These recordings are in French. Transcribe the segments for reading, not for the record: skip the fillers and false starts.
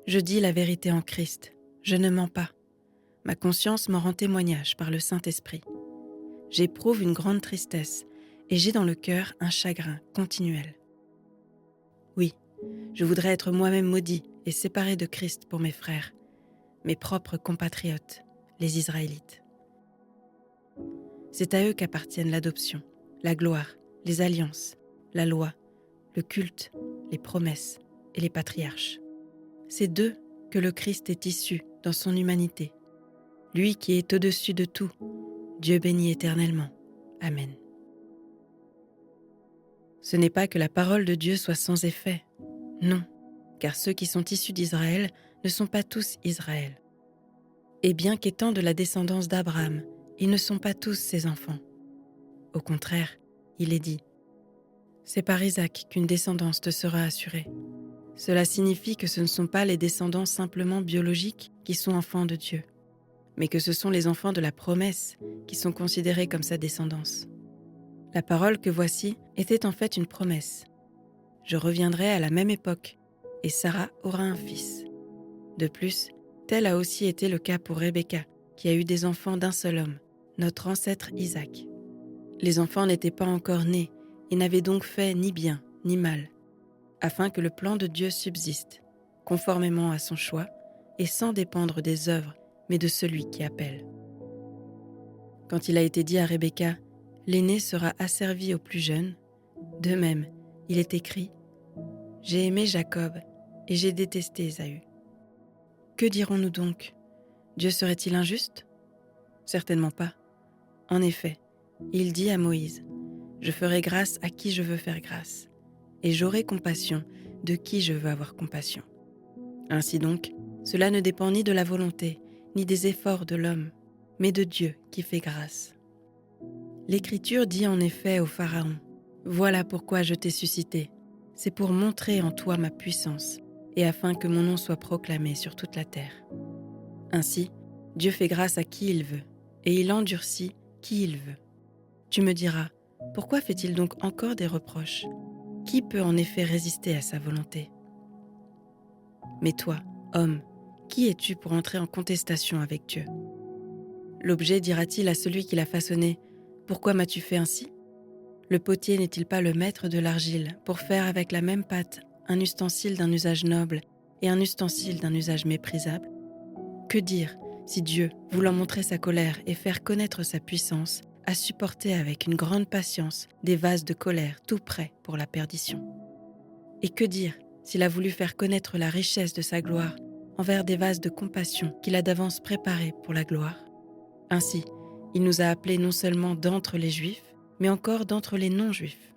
Je dis la vérité en Christ, je ne mens pas. Ma conscience m'en rend témoignage par le Saint-Esprit. J'éprouve une grande tristesse et j'ai dans le cœur un chagrin continuel. Oui, je voudrais être moi-même maudit et séparé de Christ pour mes frères, mes propres compatriotes, les Israélites. C'est à eux qu'appartiennent l'adoption, la gloire, les alliances, la loi, le culte, les promesses et les patriarches. C'est d'eux que le Christ est issu dans son humanité. Lui qui est au-dessus de tout, Dieu béni éternellement. Amen. Ce n'est pas que la parole de Dieu soit sans effet. Non, car ceux qui sont issus d'Israël ne sont pas tous Israël. Et bien qu'étant de la descendance d'Abraham, ils ne sont pas tous ses enfants. Au contraire, il est dit « C'est par Isaac qu'une descendance te sera assurée ». Cela signifie que ce ne sont pas les descendants simplement biologiques qui sont enfants de Dieu, mais que ce sont les enfants de la promesse qui sont considérés comme sa descendance. La parole que voici était en fait une promesse. Je reviendrai à la même époque, et Sarah aura un fils. De plus, tel a aussi été le cas pour Rebecca, qui a eu des enfants d'un seul homme, notre ancêtre Isaac. Les enfants n'étaient pas encore nés, et n'avaient donc fait ni bien ni mal, afin que le plan de Dieu subsiste, conformément à son choix, et sans dépendre des œuvres, mais de celui qui appelle. Quand il a été dit à Rebecca, « L'aîné sera asservi au plus jeune », de même, il est écrit, « J'ai aimé Jacob, et j'ai détesté Ésaü ». Que dirons-nous donc ? Dieu serait-il injuste ? Certainement pas. En effet, il dit à Moïse, « Je ferai grâce à qui je veux faire grâce, et j'aurai compassion de qui je veux avoir compassion. » Ainsi donc, cela ne dépend ni de la volonté, ni des efforts de l'homme, mais de Dieu qui fait grâce. L'Écriture dit en effet au Pharaon, « Voilà pourquoi je t'ai suscité, c'est pour montrer en toi ma puissance, et afin que mon nom soit proclamé sur toute la terre. » Ainsi, Dieu fait grâce à qui il veut, et il endurcit qui il veut. Tu me diras, pourquoi fait-il donc encore des reproches ? Qui peut en effet résister à sa volonté ? Mais toi, homme, qui es-tu pour entrer en contestation avec Dieu ? L'objet dira-t-il à celui qui l'a façonné, « Pourquoi m'as-tu fait ainsi ?» Le potier n'est-il pas le maître de l'argile pour faire avec la même pâte un ustensile d'un usage noble et un ustensile d'un usage méprisable ? Que dire si Dieu, voulant montrer sa colère et faire connaître sa puissance, a supporté avec une grande patience des vases de colère tout prêts pour la perdition ? Et que dire s'il a voulu faire connaître la richesse de sa gloire envers des vases de compassion qu'il a d'avance préparés pour la gloire ? Ainsi, il nous a appelés non seulement d'entre les Juifs, mais encore d'entre les non-Juifs.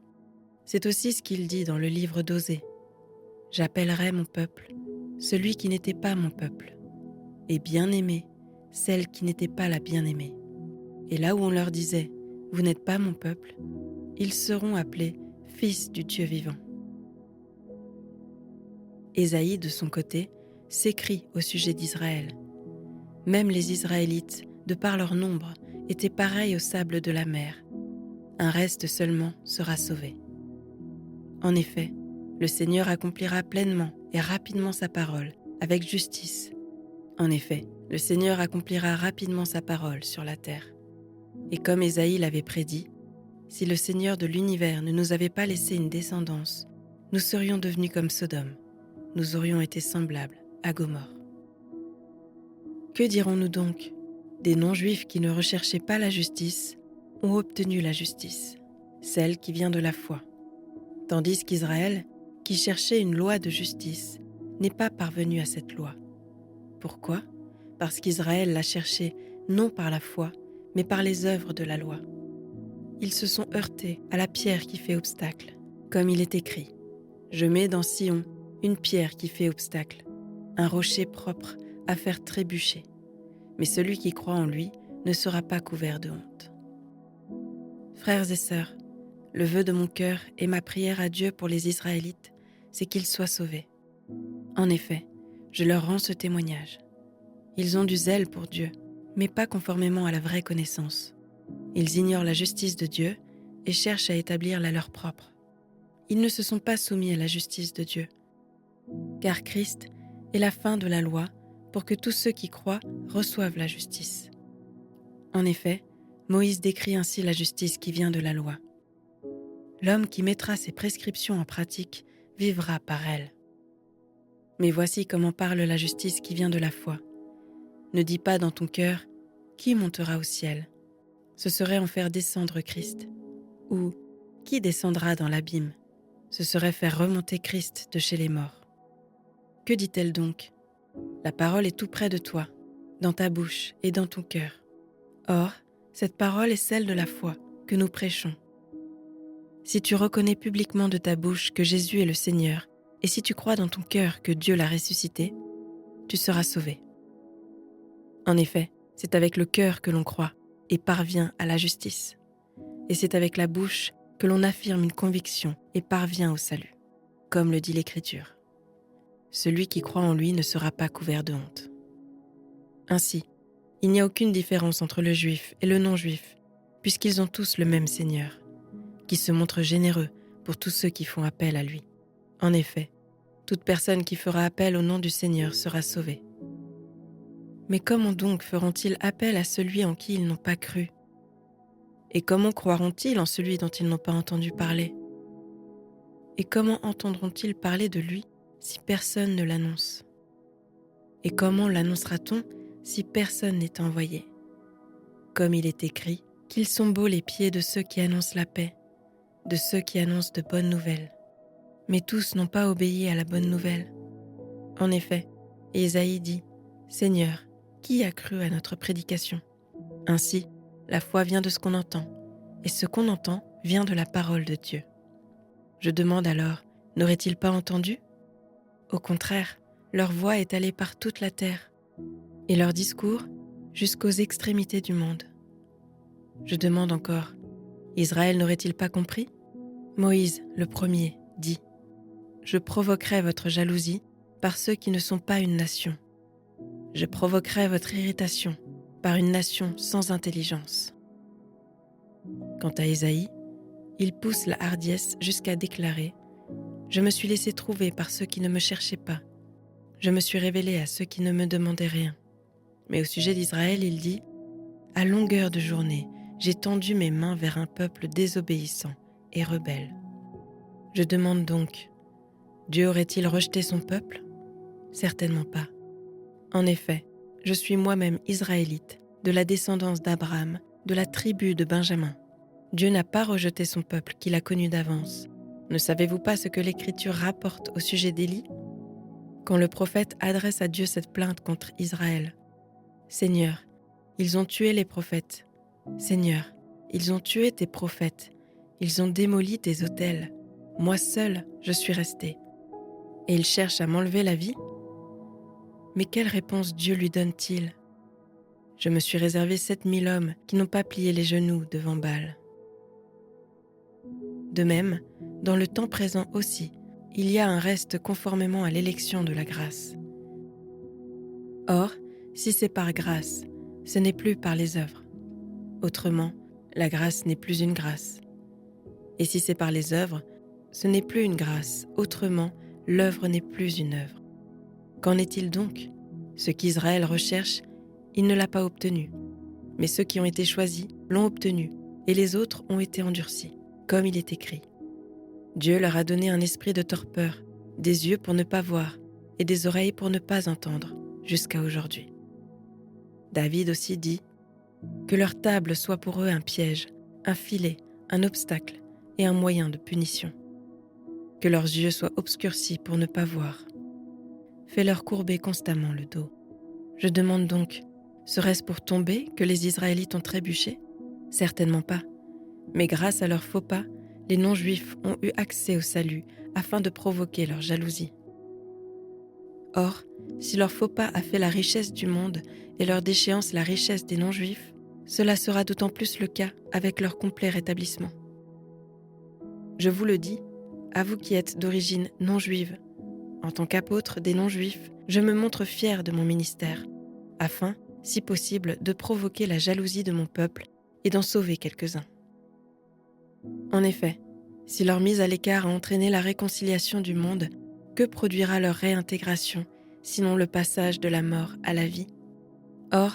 C'est aussi ce qu'il dit dans le livre d'Osée. « J'appellerai mon peuple, celui qui n'était pas mon peuple, et bien-aimé, celle qui n'était pas la bien-aimée. » Et là où on leur disait « Vous n'êtes pas mon peuple », ils seront appelés fils du Dieu vivant. Ésaïe, de son côté, s'écrie au sujet d'Israël. Même les Israélites, de par leur nombre, étaient pareils au sable de la mer. Un reste seulement sera sauvé. En effet, le Seigneur accomplira pleinement et rapidement sa parole, avec justice. En effet, le Seigneur accomplira rapidement sa parole sur la terre. Et comme Ésaïe l'avait prédit, si le Seigneur de l'univers ne nous avait pas laissé une descendance, nous serions devenus comme Sodome. Nous aurions été semblables à Gomorrhe. Que dirons-nous donc ? Des non-juifs qui ne recherchaient pas la justice ont obtenu la justice, celle qui vient de la foi. Tandis qu'Israël, qui cherchait une loi de justice, n'est pas parvenu à cette loi. Pourquoi ? Parce qu'Israël l'a cherchée non par la foi, mais par les œuvres de la loi. Ils se sont heurtés à la pierre qui fait obstacle, comme il est écrit « Je mets dans Sion une pierre qui fait obstacle, un rocher propre à faire trébucher. Mais celui qui croit en lui ne sera pas couvert de honte. » Frères et sœurs, le vœu de mon cœur et ma prière à Dieu pour les Israélites, c'est qu'ils soient sauvés. En effet, je leur rends ce témoignage. Ils ont du zèle pour Dieu, mais pas conformément à la vraie connaissance. Ils ignorent la justice de Dieu et cherchent à établir la leur propre. Ils ne se sont pas soumis à la justice de Dieu. Car Christ et la fin de la loi pour que tous ceux qui croient reçoivent la justice. En effet, Moïse décrit ainsi la justice qui vient de la loi. L'homme qui mettra ces prescriptions en pratique vivra par elles. Mais voici comment parle la justice qui vient de la foi. Ne dis pas dans ton cœur « Qui montera au ciel ?» Ce serait en faire descendre Christ. Ou « Qui descendra dans l'abîme ?» Ce serait faire remonter Christ de chez les morts. Que dit-elle donc ? La parole est tout près de toi, dans ta bouche et dans ton cœur. Or, cette parole est celle de la foi que nous prêchons. Si tu reconnais publiquement de ta bouche que Jésus est le Seigneur, et si tu crois dans ton cœur que Dieu l'a ressuscité, tu seras sauvé. En effet, c'est avec le cœur que l'on croit et parvient à la justice. Et c'est avec la bouche que l'on affirme une conviction et parvient au salut, comme le dit l'Écriture. Celui qui croit en lui ne sera pas couvert de honte. Ainsi, il n'y a aucune différence entre le juif et le non-juif, puisqu'ils ont tous le même Seigneur, qui se montre généreux pour tous ceux qui font appel à lui. En effet, toute personne qui fera appel au nom du Seigneur sera sauvée. Mais comment donc feront-ils appel à celui en qui ils n'ont pas cru ? Et comment croiront-ils en celui dont ils n'ont pas entendu parler ? Et comment entendront-ils parler de lui si personne ne l'annonce ? Et comment l'annoncera-t-on si personne n'est envoyé ? Comme il est écrit, qu'ils sont beaux les pieds de ceux qui annoncent la paix, de ceux qui annoncent de bonnes nouvelles. Mais tous n'ont pas obéi à la bonne nouvelle. En effet, Ésaïe dit « Seigneur, qui a cru à notre prédication ?» Ainsi, la foi vient de ce qu'on entend, et ce qu'on entend vient de la parole de Dieu. Je demande alors, n'auraient-ils pas entendu ? Au contraire, leur voix est allée par toute la terre, et leur discours jusqu'aux extrémités du monde. Je demande encore, Israël n'aurait-il pas compris ? Moïse, le premier, dit « Je provoquerai votre jalousie par ceux qui ne sont pas une nation. Je provoquerai votre irritation par une nation sans intelligence. » Quant à Ésaïe, il pousse la hardiesse jusqu'à déclarer « Je me suis laissé trouver par ceux qui ne me cherchaient pas. Je me suis révélé à ceux qui ne me demandaient rien. » Mais au sujet d'Israël, il dit « À longueur de journée, j'ai tendu mes mains vers un peuple désobéissant et rebelle. » Je demande donc, Dieu aurait-il rejeté son peuple ? Certainement pas. En effet, je suis moi-même israélite, de la descendance d'Abraham, de la tribu de Benjamin. Dieu n'a pas rejeté son peuple qu'il a connu d'avance. Ne savez-vous pas ce que l'Écriture rapporte au sujet d'Élie ? Quand le prophète adresse à Dieu cette plainte contre Israël. « Seigneur, ils ont tué les prophètes. Seigneur, ils ont tué tes prophètes. Ils ont démoli tes autels. Moi seul, je suis resté. Et ils cherchent à m'enlever la vie ? » Mais quelle réponse Dieu lui donne-t-il ? Je me suis réservé 7000 hommes qui n'ont pas plié les genoux devant Baal. De même, dans le temps présent aussi, il y a un reste conformément à l'élection de la grâce. Or, si c'est par grâce, ce n'est plus par les œuvres. Autrement, la grâce n'est plus une grâce. Et si c'est par les œuvres, ce n'est plus une grâce. Autrement, l'œuvre n'est plus une œuvre. Qu'en est-il donc ? Ce qu'Israël recherche, il ne l'a pas obtenu. Mais ceux qui ont été choisis l'ont obtenu, et les autres ont été endurcis, comme il est écrit. Dieu leur a donné un esprit de torpeur, des yeux pour ne pas voir, et des oreilles pour ne pas entendre, jusqu'à aujourd'hui. David aussi dit « Que leur table soit pour eux un piège, un filet, un obstacle et un moyen de punition. Que leurs yeux soient obscurcis pour ne pas voir. Fais-leur courber constamment le dos. » Je demande donc, serait-ce pour tomber que les Israélites ont trébuché ? Certainement pas. Mais grâce à leurs faux pas, les non-juifs ont eu accès au salut afin de provoquer leur jalousie. Or, si leur faux pas a fait la richesse du monde et leur déchéance la richesse des non-juifs, cela sera d'autant plus le cas avec leur complet rétablissement. Je vous le dis, à vous qui êtes d'origine non-juive, en tant qu'apôtre des non-juifs, je me montre fier de mon ministère, afin, si possible, de provoquer la jalousie de mon peuple et d'en sauver quelques-uns. En effet, si leur mise à l'écart a entraîné la réconciliation du monde, que produira leur réintégration sinon le passage de la mort à la vie. Or,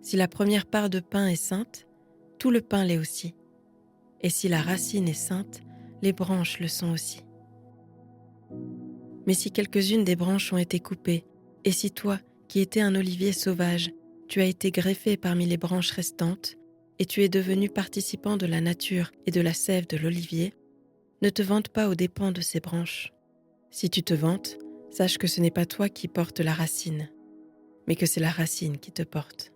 si la première part de pain est sainte, tout le pain l'est aussi. Et si la racine est sainte, les branches le sont aussi. Mais si quelques-unes des branches ont été coupées, et si toi, qui étais un olivier sauvage, tu as été greffé parmi les branches restantes, et tu es devenu participant de la nature et de la sève de l'olivier, ne te vante pas aux dépens de ces branches. Si tu te vantes, sache que ce n'est pas toi qui portes la racine, mais que c'est la racine qui te porte.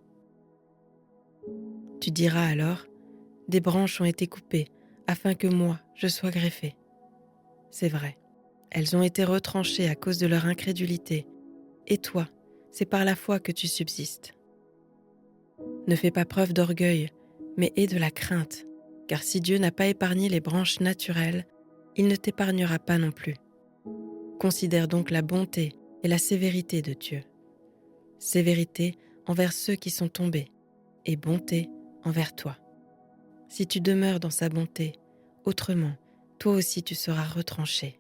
Tu diras alors, des branches ont été coupées, afin que moi, je sois greffé. C'est vrai, elles ont été retranchées à cause de leur incrédulité, et toi, c'est par la foi que tu subsistes. Ne fais pas preuve d'orgueil, mais aie de la crainte, car si Dieu n'a pas épargné les branches naturelles, il ne t'épargnera pas non plus. Considère donc la bonté et la sévérité de Dieu. Sévérité envers ceux qui sont tombés, et bonté envers toi. Si tu demeures dans sa bonté, autrement, toi aussi tu seras retranché.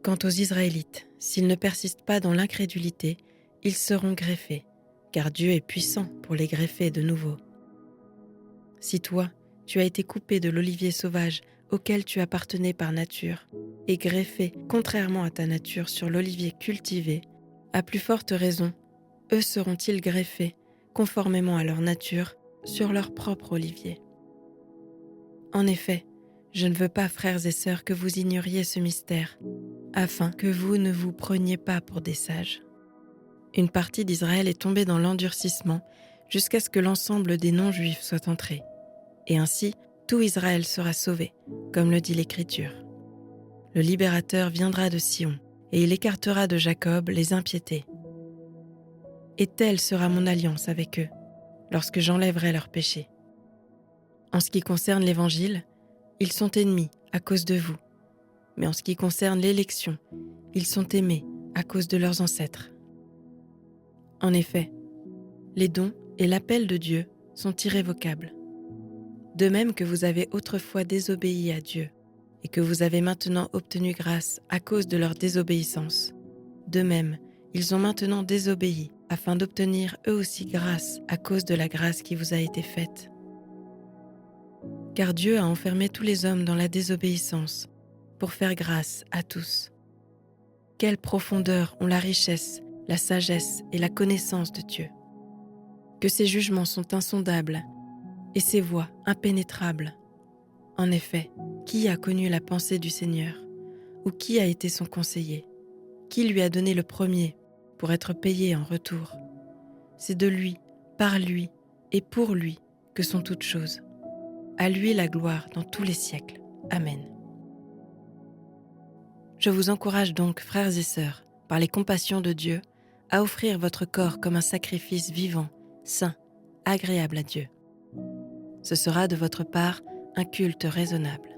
Quant aux Israélites, s'ils ne persistent pas dans l'incrédulité, ils seront greffés, car Dieu est puissant pour les greffer de nouveau. Si toi, tu as été coupé de l'olivier sauvage auquel tu appartenais par nature, et greffé contrairement à ta nature sur l'olivier cultivé, à plus forte raison, eux seront-ils greffés, conformément à leur nature, sur leur propre olivier. En effet, je ne veux pas, frères et sœurs, que vous ignoriez ce mystère, afin que vous ne vous preniez pas pour des sages. Une partie d'Israël est tombée dans l'endurcissement jusqu'à ce que l'ensemble des non-juifs soit entré. Et ainsi, tout Israël sera sauvé, comme le dit l'Écriture. Le libérateur viendra de Sion, et il écartera de Jacob les impiétés. Et telle sera mon alliance avec eux, lorsque j'enlèverai leurs péchés. En ce qui concerne l'Évangile, ils sont ennemis à cause de vous, mais en ce qui concerne l'élection, ils sont aimés à cause de leurs ancêtres. En effet, les dons et l'appel de Dieu sont irrévocables. De même que vous avez autrefois désobéi à Dieu et que vous avez maintenant obtenu grâce à cause de leur désobéissance, de même, ils ont maintenant désobéi afin d'obtenir eux aussi grâce à cause de la grâce qui vous a été faite. Car Dieu a enfermé tous les hommes dans la désobéissance pour faire grâce à tous. Quelle profondeur ont la richesse, la sagesse et la connaissance de Dieu! Que ses jugements sont insondables et ses voies impénétrables. En effet, qui a connu la pensée du Seigneur? Ou qui a été son conseiller? Qui lui a donné le premier pour être payé en retour? C'est de lui, par lui et pour lui que sont toutes choses. À lui la gloire dans tous les siècles. Amen. Je vous encourage donc, frères et sœurs, par les compassions de Dieu, à offrir votre corps comme un sacrifice vivant, saint, agréable à Dieu. Ce sera de votre part un culte raisonnable.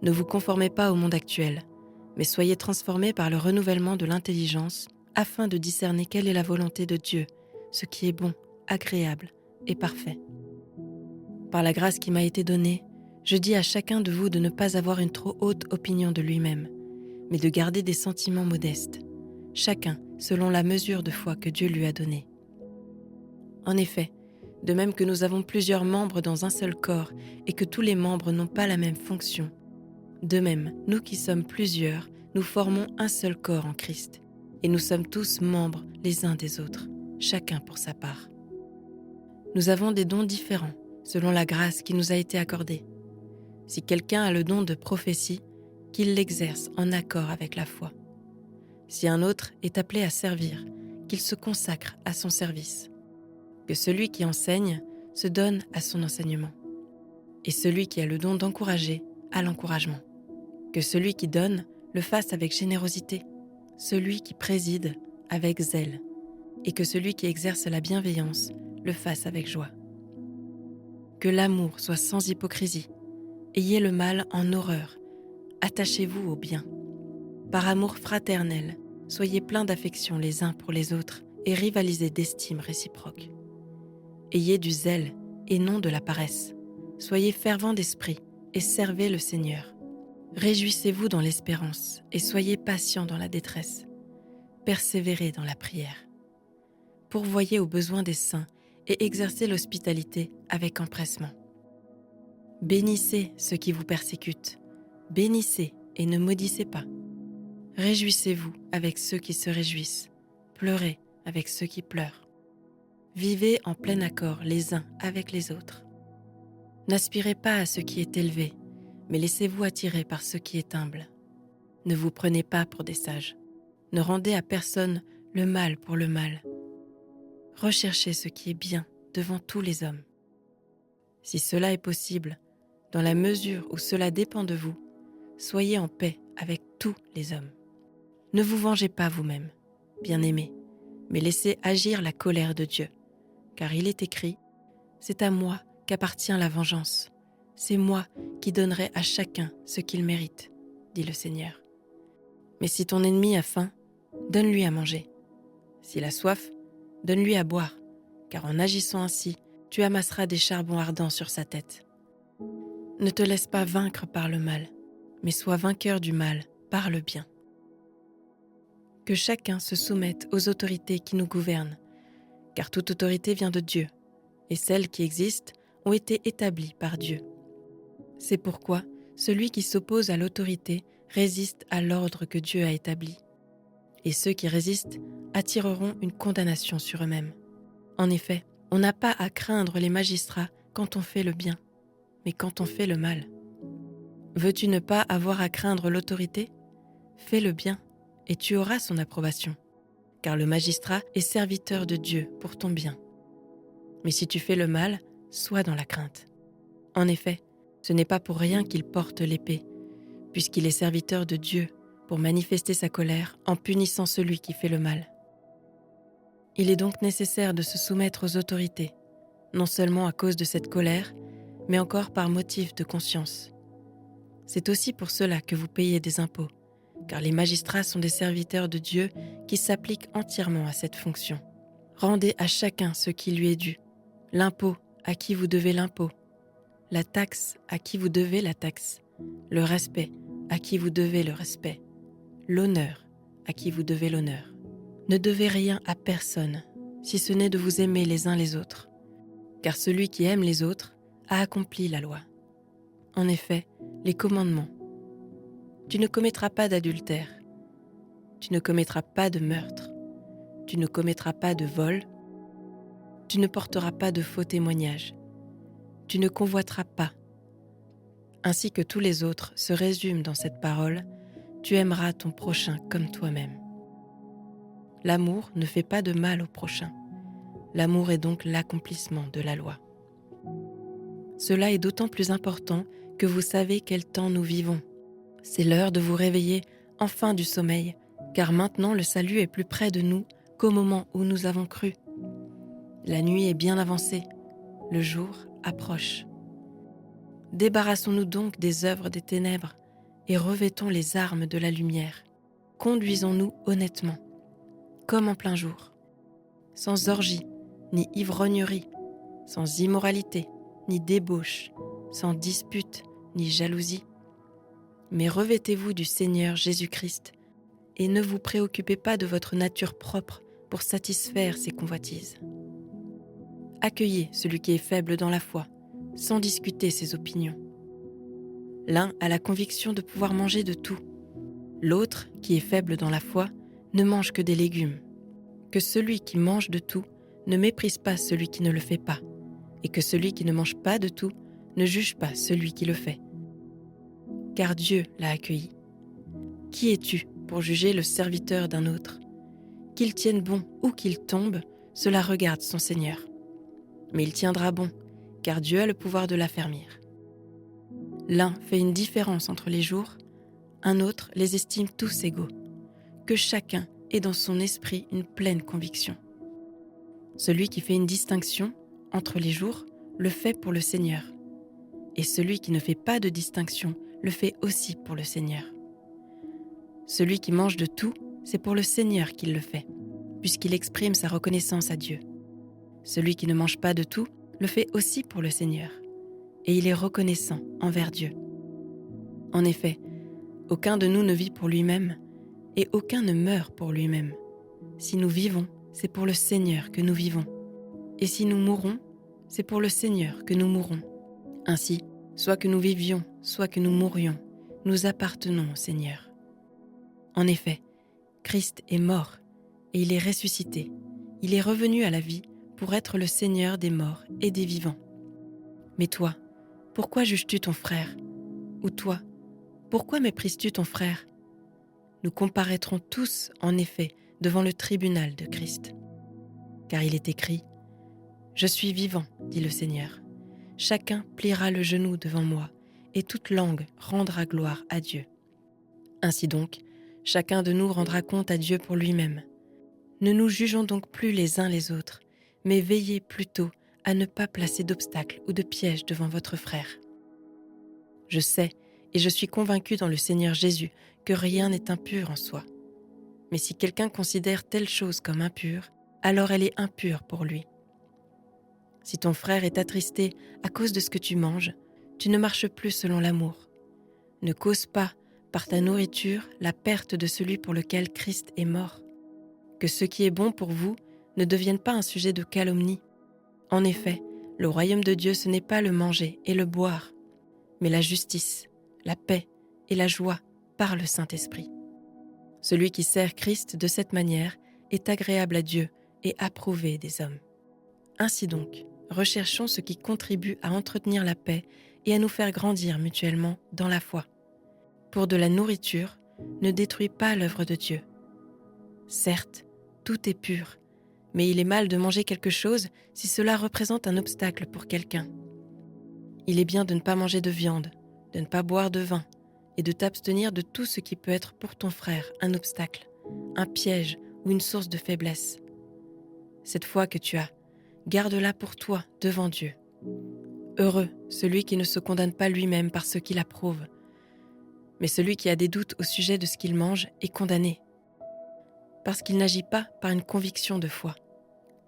Ne vous conformez pas au monde actuel, mais soyez transformés par le renouvellement de l'intelligence afin de discerner quelle est la volonté de Dieu, ce qui est bon, agréable et parfait. Par la grâce qui m'a été donnée, je dis à chacun de vous de ne pas avoir une trop haute opinion de lui-même, mais de garder des sentiments modestes, chacun selon la mesure de foi que Dieu lui a donnée. En effet, de même que nous avons plusieurs membres dans un seul corps et que tous les membres n'ont pas la même fonction, de même, nous qui sommes plusieurs, nous formons un seul corps en Christ, et nous sommes tous membres les uns des autres, chacun pour sa part. Nous avons des dons différents, selon la grâce qui nous a été accordée. Si quelqu'un a le don de prophétie, qu'il l'exerce en accord avec la foi. Si un autre est appelé à servir, qu'il se consacre à son service. Que celui qui enseigne se donne à son enseignement. Et celui qui a le don d'encourager, à l'encouragement. Que celui qui donne le fasse avec générosité, celui qui préside avec zèle, et que celui qui exerce la bienveillance le fasse avec joie. Que l'amour soit sans hypocrisie, ayez le mal en horreur, attachez-vous au bien. Par amour fraternel, soyez pleins d'affection les uns pour les autres et rivalisez d'estime réciproque. Ayez du zèle et non de la paresse, soyez fervents d'esprit et servez le Seigneur. Réjouissez-vous dans l'espérance et soyez patients dans la détresse. Persévérez dans la prière. Pourvoyez aux besoins des saints et exercez l'hospitalité avec empressement. Bénissez ceux qui vous persécutent. Bénissez et ne maudissez pas. Réjouissez-vous avec ceux qui se réjouissent. Pleurez avec ceux qui pleurent. Vivez en plein accord les uns avec les autres. N'aspirez pas à ce qui est élevé, mais laissez-vous attirer par ce qui est humble. Ne vous prenez pas pour des sages. Ne rendez à personne le mal pour le mal. Recherchez ce qui est bien devant tous les hommes. Si cela est possible, dans la mesure où cela dépend de vous, soyez en paix avec tous les hommes. Ne vous vengez pas vous-même, bien-aimés, mais laissez agir la colère de Dieu, car il est écrit « C'est à moi qu'appartient la vengeance. C'est moi qui donnerai à chacun ce qu'il mérite, dit le Seigneur. Mais si ton ennemi a faim, donne-lui à manger. S'il a soif, donne-lui à boire, car en agissant ainsi, tu amasseras des charbons ardents sur sa tête. Ne te laisse pas vaincre par le mal, mais sois vainqueur du mal par le bien. Que chacun se soumette aux autorités qui nous gouvernent, car toute autorité vient de Dieu, et celles qui existent ont été établies par Dieu. C'est pourquoi celui qui s'oppose à l'autorité résiste à l'ordre que Dieu a établi. Et ceux qui résistent attireront une condamnation sur eux-mêmes. En effet, on n'a pas à craindre les magistrats quand on fait le bien, mais quand on fait le mal. Veux-tu ne pas avoir à craindre l'autorité ? Fais le bien, et tu auras son approbation, car le magistrat est serviteur de Dieu pour ton bien. Mais si tu fais le mal, sois dans la crainte. En effet, ce n'est pas pour rien qu'il porte l'épée, puisqu'il est serviteur de Dieu pour manifester sa colère en punissant celui qui fait le mal. Il est donc nécessaire de se soumettre aux autorités, non seulement à cause de cette colère, mais encore par motif de conscience. C'est aussi pour cela que vous payez des impôts, car les magistrats sont des serviteurs de Dieu qui s'appliquent entièrement à cette fonction. Rendez à chacun ce qui lui est dû, l'impôt à qui vous devez l'impôt, la taxe à qui vous devez la taxe, le respect à qui vous devez le respect, l'honneur à qui vous devez l'honneur. Ne devez rien à personne, si ce n'est de vous aimer les uns les autres, car celui qui aime les autres a accompli la loi. En effet, les commandements. Tu ne commettras pas d'adultère, tu ne commettras pas de meurtre, tu ne commettras pas de vol, tu ne porteras pas de faux témoignages, tu ne convoiteras pas, ainsi que tous les autres se résument dans cette parole, tu aimeras ton prochain comme toi-même. L'amour ne fait pas de mal au prochain. L'amour est donc l'accomplissement de la loi. Cela est d'autant plus important que vous savez quel temps nous vivons. C'est l'heure de vous réveiller enfin du sommeil, car maintenant le salut est plus près de nous qu'au moment où nous avons cru. La nuit est bien avancée, le jour approche. Débarrassons-nous donc des œuvres des ténèbres et revêtons les armes de la lumière. Conduisons-nous honnêtement, comme en plein jour, sans orgie, ni ivrognerie, sans immoralité, ni débauche, sans dispute, ni jalousie. Mais revêtez-vous du Seigneur Jésus-Christ et ne vous préoccupez pas de votre nature propre pour satisfaire ses convoitises. Accueillez celui qui est faible dans la foi, sans discuter ses opinions. L'un a la conviction de pouvoir manger de tout. L'autre, qui est faible dans la foi, ne mange que des légumes. Que celui qui mange de tout ne méprise pas celui qui ne le fait pas, et que celui qui ne mange pas de tout ne juge pas celui qui le fait. Car Dieu l'a accueilli. Qui es-tu pour juger le serviteur d'un autre ? Qu'il tienne bon ou qu'il tombe, cela regarde son Seigneur. Mais il tiendra bon, car Dieu a le pouvoir de l'affermir. L'un fait une différence entre les jours, un autre les estime tous égaux. Que chacun ait dans son esprit une pleine conviction. Celui qui fait une distinction entre les jours le fait pour le Seigneur, et celui qui ne fait pas de distinction le fait aussi pour le Seigneur. Celui qui mange de tout, c'est pour le Seigneur qu'il le fait, puisqu'il exprime sa reconnaissance à Dieu. Celui qui ne mange pas de tout le fait aussi pour le Seigneur, et il est reconnaissant envers Dieu. En effet, Aucun de nous ne vit pour lui-même, et aucun ne meurt pour lui-même. Si nous vivons, c'est pour le Seigneur que nous vivons. Et si nous mourons, c'est pour le Seigneur que nous mourons. Ainsi, soit que nous vivions, soit que nous mourions, nous appartenons au Seigneur. En effet, Christ est mort, et il est ressuscité. Il est revenu à la vie pour être le Seigneur des morts et des vivants. Mais toi, pourquoi juges-tu ton frère ? Ou toi, pourquoi méprises-tu ton frère ? Nous comparaîtrons tous, en effet, devant le tribunal de Christ. Car il est écrit « Je suis vivant, dit le Seigneur. Chacun pliera le genou devant moi, et toute langue rendra gloire à Dieu. » Ainsi donc, chacun de nous rendra compte à Dieu pour lui-même. Ne nous jugeons donc plus les uns les autres, mais veillez plutôt à ne pas placer d'obstacles ou de pièges devant votre frère. Je sais et je suis convaincu dans le Seigneur Jésus que rien n'est impur en soi. Mais si quelqu'un considère telle chose comme impure, alors elle est impure pour lui. Si ton frère est attristé à cause de ce que tu manges, tu ne marches plus selon l'amour. Ne cause pas, par ta nourriture, la perte de celui pour lequel Christ est mort. Que ce qui est bon pour vous ne devienne pas un sujet de calomnie. En effet, le royaume de Dieu, ce n'est pas le manger et le boire, mais la justice, la paix et la joie par le Saint-Esprit. Celui qui sert Christ de cette manière est agréable à Dieu et approuvé des hommes. Ainsi donc, recherchons ce qui contribue à entretenir la paix et à nous faire grandir mutuellement dans la foi. Pour de la nourriture, ne détruis pas l'œuvre de Dieu. Certes, tout est pur, mais il est mal de manger quelque chose si cela représente un obstacle pour quelqu'un. Il est bien de ne pas manger de viande, de ne pas boire de vin et de t'abstenir de tout ce qui peut être pour ton frère un obstacle, un piège ou une source de faiblesse. Cette foi que tu as, garde-la pour toi devant Dieu. Heureux celui qui ne se condamne pas lui-même par ce qu'il approuve, mais celui qui a des doutes au sujet de ce qu'il mange est condamné, parce qu'il n'agit pas par une conviction de foi.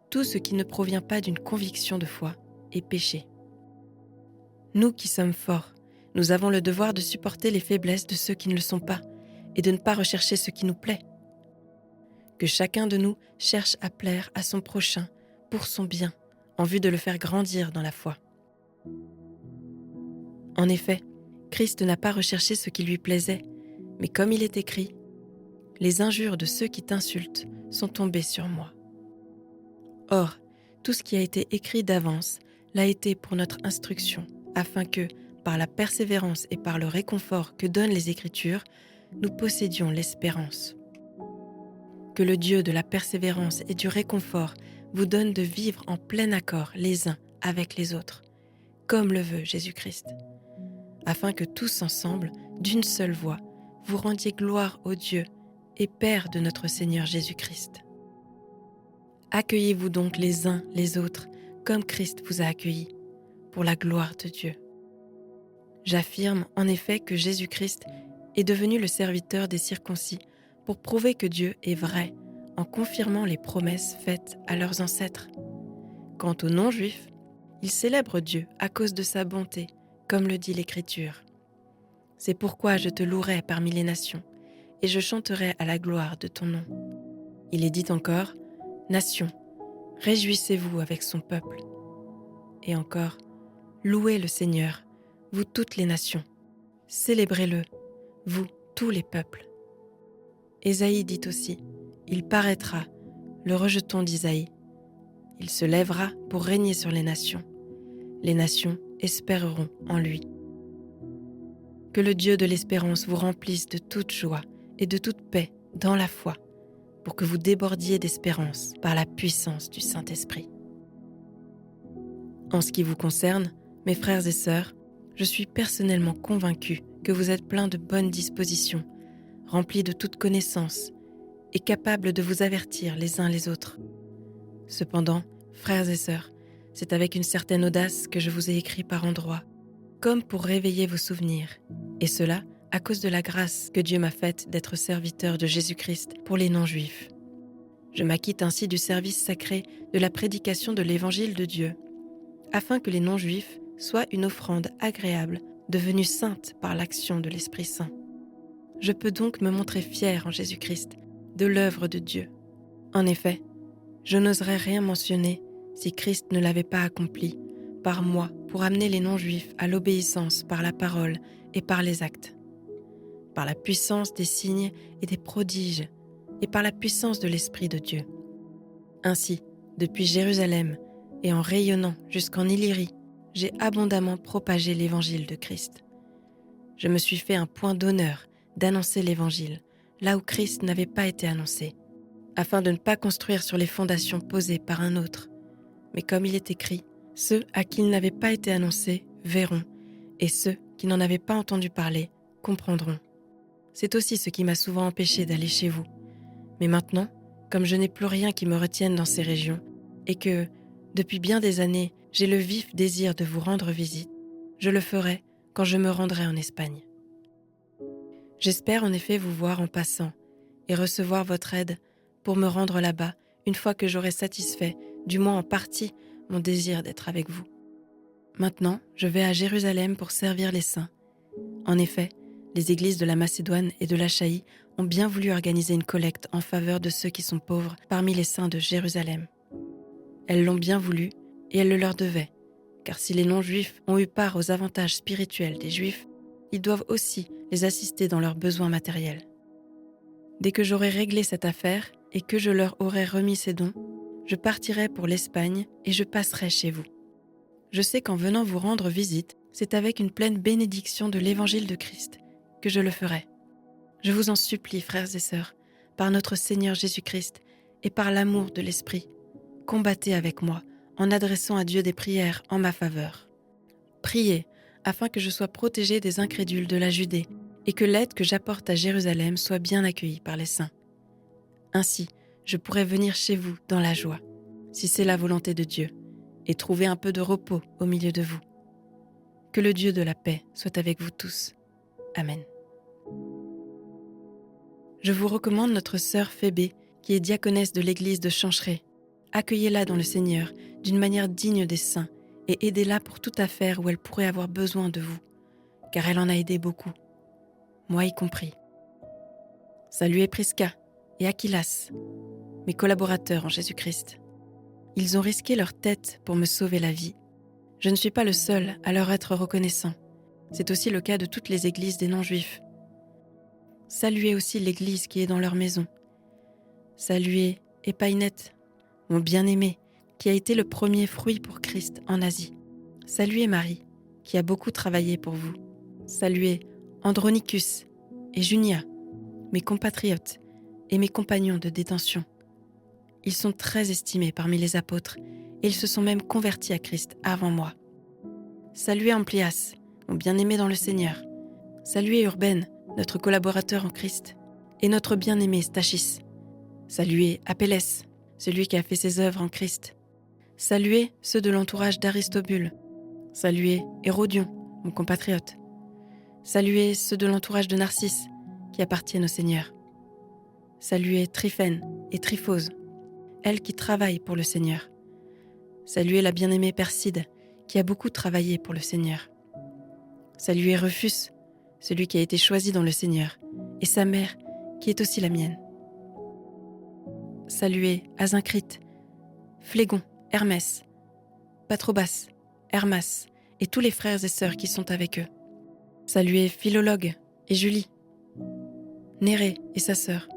Tout ce qui ne provient pas d'une conviction de foi est péché. Nous qui sommes forts, nous avons le devoir de supporter les faiblesses de ceux qui ne le sont pas et de ne pas rechercher ce qui nous plaît. Que chacun de nous cherche à plaire à son prochain pour son bien, en vue de le faire grandir dans la foi. En effet, Christ n'a pas recherché ce qui lui plaisait, mais comme il est écrit, « Les injures de ceux qui t'insultent sont tombées sur moi. » Or, tout ce qui a été écrit d'avance l'a été pour notre instruction, afin que, par la persévérance et par le réconfort que donnent les Écritures, nous possédions l'espérance. Que le Dieu de la persévérance et du réconfort vous donne de vivre en plein accord les uns avec les autres, comme le veut Jésus-Christ, afin que tous ensemble, d'une seule voix, vous rendiez gloire au Dieu et Père de notre Seigneur Jésus-Christ. Accueillez-vous donc les uns les autres comme Christ vous a accueillis, pour la gloire de Dieu. J'affirme en effet que Jésus-Christ est devenu le serviteur des circoncis pour prouver que Dieu est vrai en confirmant les promesses faites à leurs ancêtres. Quant aux non-juifs, ils célèbrent Dieu à cause de sa bonté, comme le dit l'Écriture. C'est pourquoi je te louerai parmi les nations, et je chanterai à la gloire de ton nom. Il est dit encore, « Nations, réjouissez-vous avec son peuple. » Et encore, « Louez le Seigneur, vous toutes les nations. Célébrez-le, vous tous les peuples. » Ésaïe dit aussi, « Il paraîtra, le rejeton d'Isaïe. Il se lèvera pour régner sur les nations. Les nations espéreront en lui. » Que le Dieu de l'espérance vous remplisse de toute joie et de toute paix dans la foi, pour que vous débordiez d'espérance par la puissance du Saint-Esprit. En ce qui vous concerne, mes frères et sœurs, je suis personnellement convaincu que vous êtes pleins de bonnes dispositions, remplis de toute connaissance et capables de vous avertir les uns les autres. Cependant, frères et sœurs, c'est avec une certaine audace que je vous ai écrit par endroits, comme pour réveiller vos souvenirs, et cela à cause de la grâce que Dieu m'a faite d'être serviteur de Jésus-Christ pour les non-juifs. Je m'acquitte ainsi du service sacré de la prédication de l'Évangile de Dieu, afin que les non-juifs soient une offrande agréable, devenue sainte par l'action de l'Esprit Saint. Je peux donc me montrer fière en Jésus-Christ de l'œuvre de Dieu. En effet, je n'oserais rien mentionner si Christ ne l'avait pas accompli par moi pour amener les non-juifs à l'obéissance par la parole et par les actes, par la puissance des signes et des prodiges et par la puissance de l'Esprit de Dieu. Ainsi, depuis Jérusalem et en rayonnant jusqu'en Illyrie, j'ai abondamment propagé l'évangile de Christ. Je me suis fait un point d'honneur d'annoncer l'évangile là où Christ n'avait pas été annoncé, afin de ne pas construire sur les fondations posées par un autre. Mais comme il est écrit, ceux à qui il n'avait pas été annoncé verront, et ceux qui n'en avaient pas entendu parler comprendront. C'est aussi ce qui m'a souvent empêché d'aller chez vous. Mais maintenant, comme je n'ai plus rien qui me retienne dans ces régions, et que, depuis bien des années, j'ai le vif désir de vous rendre visite, je le ferai quand je me rendrai en Espagne. J'espère en effet vous voir en passant et recevoir votre aide pour me rendre là-bas une fois que j'aurai satisfait, du moins en partie, mon désir d'être avec vous. Maintenant, je vais à Jérusalem pour servir les saints. En effet, les églises de la Macédoine et de l'Achaïe ont bien voulu organiser une collecte en faveur de ceux qui sont pauvres parmi les saints de Jérusalem. Elles l'ont bien voulu et elles le leur devaient, car si les non-juifs ont eu part aux avantages spirituels des juifs, ils doivent aussi les assister dans leurs besoins matériels. Dès que j'aurai réglé cette affaire et que je leur aurai remis ces dons, je partirai pour l'Espagne et je passerai chez vous. Je sais qu'en venant vous rendre visite, c'est avec une pleine bénédiction de l'Évangile de Christ que je le ferai. Je vous en supplie, frères et sœurs, par notre Seigneur Jésus-Christ et par l'amour de l'Esprit, combattez avec moi en adressant à Dieu des prières en ma faveur. Priez afin que je sois protégé des incrédules de la Judée et que l'aide que j'apporte à Jérusalem soit bien accueillie par les saints. Ainsi, je pourrai venir chez vous dans la joie, si c'est la volonté de Dieu, et trouver un peu de repos au milieu de vous. Que le Dieu de la paix soit avec vous tous. Amen. Je vous recommande notre sœur Phébé, qui est diaconesse de l'église de Chancheré. Accueillez-la dans le Seigneur d'une manière digne des saints et aidez-la pour toute affaire où elle pourrait avoir besoin de vous, car elle en a aidé beaucoup, moi y compris. Saluez Prisca et Aquilas, mes collaborateurs en Jésus-Christ. Ils ont risqué leur tête pour me sauver la vie. Je ne suis pas le seul à leur être reconnaissant. C'est aussi le cas de toutes les églises des non-juifs. Saluez aussi l'église qui est dans leur maison. Saluez Épaïnette, mon bien-aimé, qui a été le premier fruit pour Christ en Asie. Saluez Marie, qui a beaucoup travaillé pour vous. Saluez Andronicus et Junia, mes compatriotes et mes compagnons de détention. Ils sont très estimés parmi les apôtres et ils se sont même convertis à Christ avant moi. Saluez Amplias, mon bien-aimé dans le Seigneur. Saluez Urbaine, notre collaborateur en Christ, et notre bien-aimé Stachys. Saluez Apelles, celui qui a fait ses œuvres en Christ. Saluez ceux de l'entourage d'Aristobule. Saluez Hérodion, mon compatriote. Saluez ceux de l'entourage de Narcisse, qui appartiennent au Seigneur. Saluez Tryphène et Tryphose, elles qui travaillent pour le Seigneur. Saluez la bien-aimée Perside, qui a beaucoup travaillé pour le Seigneur. Saluez Rufus, celui qui a été choisi dans le Seigneur, et sa mère, qui est aussi la mienne. Saluez Asyncrite, Phlégon, Hermès, Patrobas, Hermas, et tous les frères et sœurs qui sont avec eux. Saluez Philologue et Julie, Nérée et sa sœur,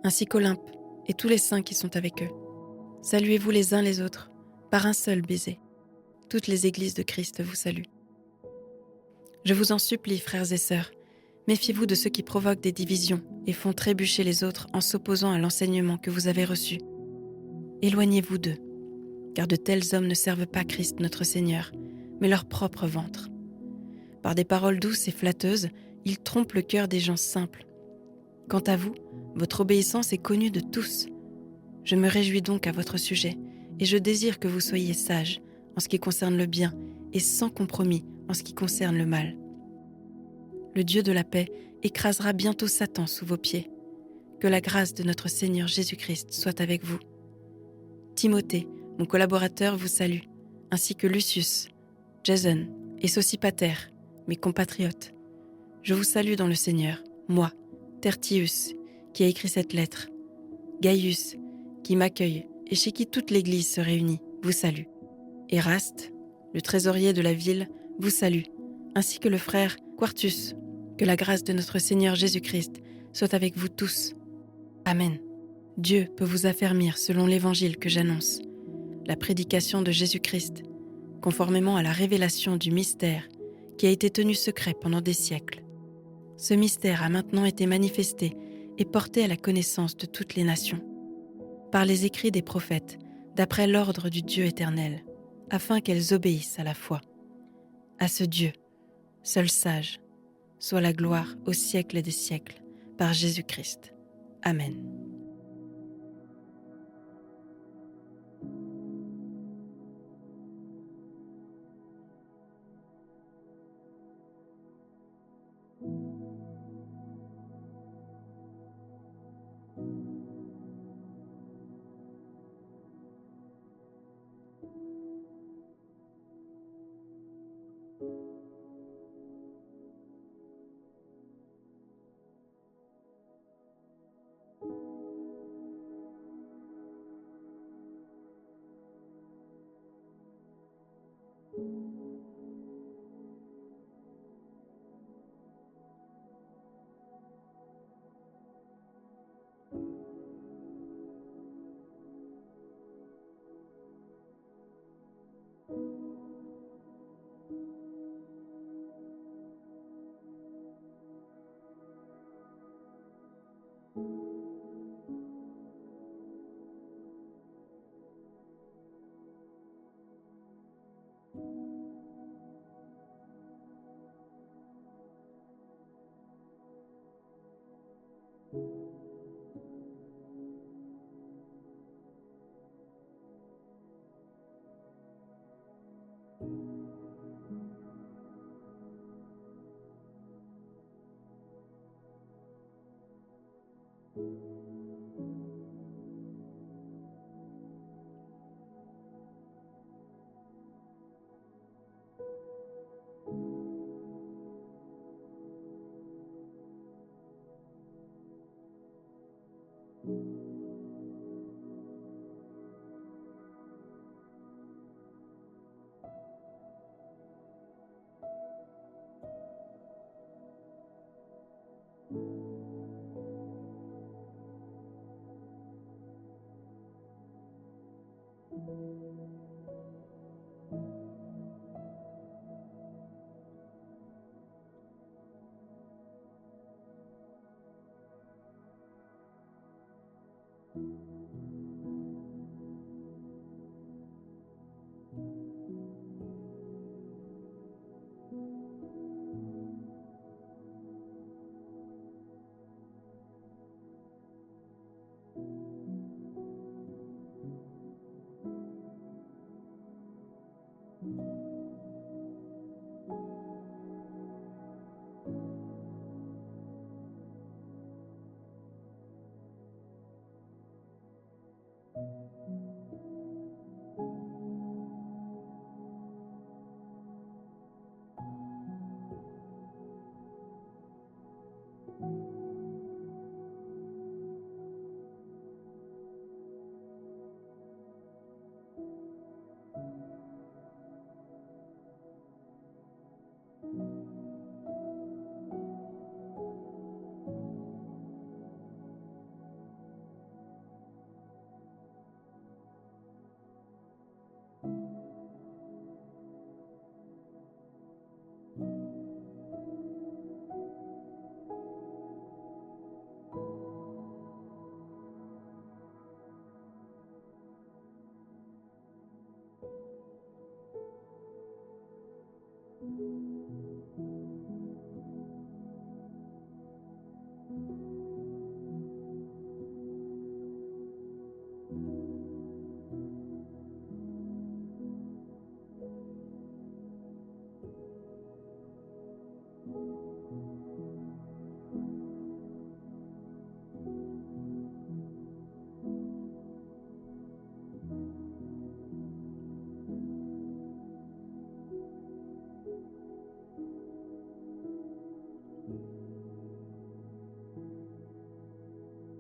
ainsi qu'Olympe et tous les saints qui sont avec eux. Saluez-vous les uns les autres, par un seul baiser. Toutes les églises de Christ vous saluent. Je vous en supplie, frères et sœurs, méfiez-vous de ceux qui provoquent des divisions et font trébucher les autres en s'opposant à l'enseignement que vous avez reçu. Éloignez-vous d'eux, car de tels hommes ne servent pas Christ notre Seigneur, mais leur propre ventre. Par des paroles douces et flatteuses, ils trompent le cœur des gens simples. Quant à vous, votre obéissance est connue de tous. Je me réjouis donc à votre sujet, et je désire que vous soyez sages en ce qui concerne le bien et sans compromis en ce qui concerne le mal. Le Dieu de la paix écrasera bientôt Satan sous vos pieds. Que la grâce de notre Seigneur Jésus-Christ soit avec vous. Timothée, mon collaborateur, vous salue, ainsi que Lucius, Jason et Sosipater, mes compatriotes. Je vous salue dans le Seigneur, moi, Tertius, qui a écrit cette lettre, Gaius, qui m'accueille et chez qui toute l'Église se réunit, vous salue. Éraste, le trésorier de la ville, vous salue, ainsi que le frère Quartus. Que la grâce de notre Seigneur Jésus-Christ soit avec vous tous. Amen. Dieu peut vous affermir selon l'évangile que j'annonce, la prédication de Jésus-Christ, conformément à la révélation du mystère qui a été tenu secret pendant des siècles. Ce mystère a maintenant été manifesté et porté à la connaissance de toutes les nations, par les écrits des prophètes, d'après l'ordre du Dieu éternel, afin qu'elles obéissent à la foi. À ce Dieu, seul sage, soit la gloire au siècle des siècles, par Jésus-Christ. Amen.